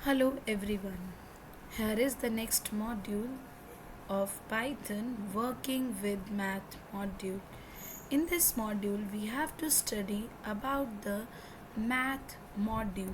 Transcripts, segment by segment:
Hello everyone. Here is the next module of Python working with math module. In this module we have to study about the math module.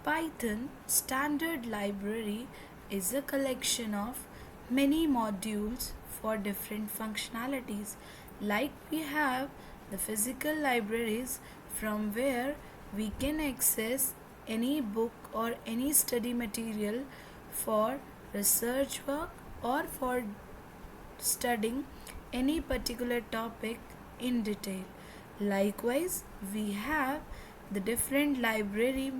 Python standard library is a collection of many modules for different functionalities. Like we have the physical libraries from where we can access any book or any study material for research work or for studying any particular topic in detail. Likewise, we have the different library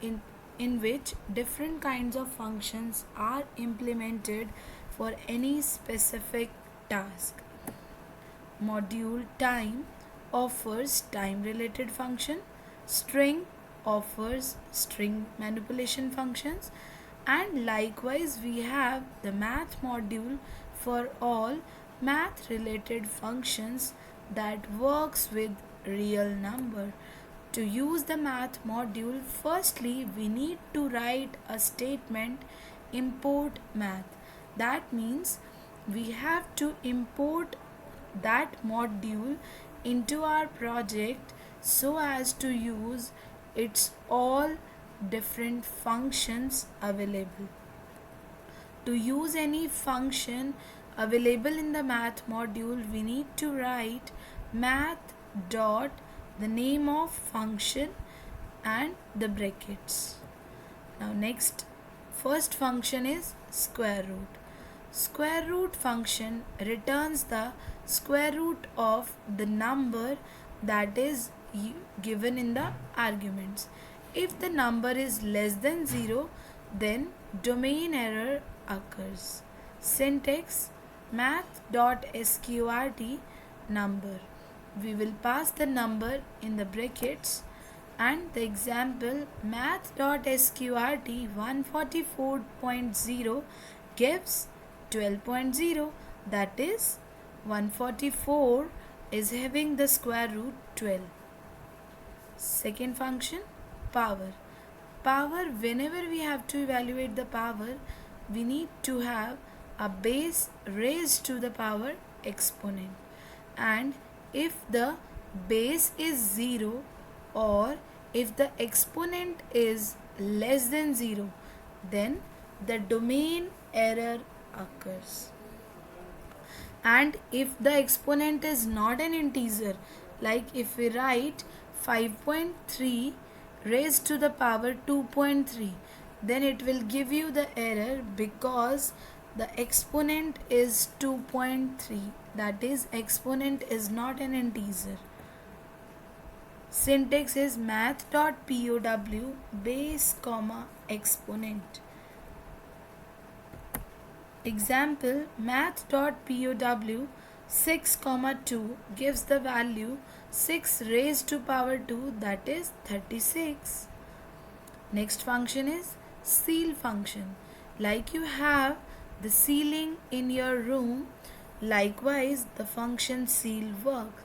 in, in which different kinds of functions are implemented for any specific task. Module time offers time related function, string offers string manipulation functions, and likewise we have the math module for all math related functions that works with real number. To use the math module, firstly we need to write a statement import math. That means we have to import that module into our project so as to use its all different functions available. To use any function available in the math module, we need to write math dot the name of function and the brackets. Now next, first function is square root. Square root function returns the square root of the number that is given in the arguments. If the number is less than 0, then domain error occurs. Syntax math.sqrt number. We will pass the number in the brackets, and the example math.sqrt 144.0 gives 12.0, that is 144 is having the square root 12. Second function, power. Power, whenever we have to evaluate the power, we need to have a base raised to the power exponent. And if the base is 0 or if the exponent is less than 0, then the domain error occurs. And if the exponent is not an integer, like if we write 5.3 raised to the power 2.3, then it will give you the error because the exponent is 2.3, that is exponent is not an integer. Syntax is math.pow base comma exponent. Example math.pow 6 comma 2 gives the value 6 raised to power 2, that is 36. Next function is ceil function. Like you have the ceiling in your room, likewise the function ceil works.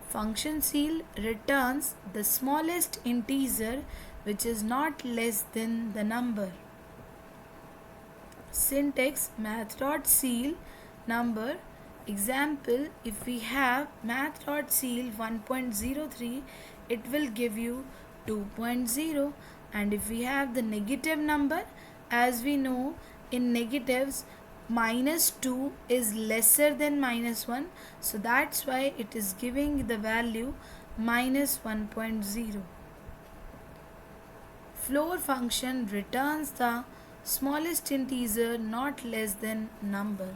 Function ceil returns the smallest integer which is not less than the number. Syntax math.ceil number. Example, if we have math.ceil 1.03, it will give you 2.0. And if we have the negative number, as we know in negatives -2 is lesser than -1, so that's why it is giving the value -1.0. Floor function returns the smallest integer not less than number.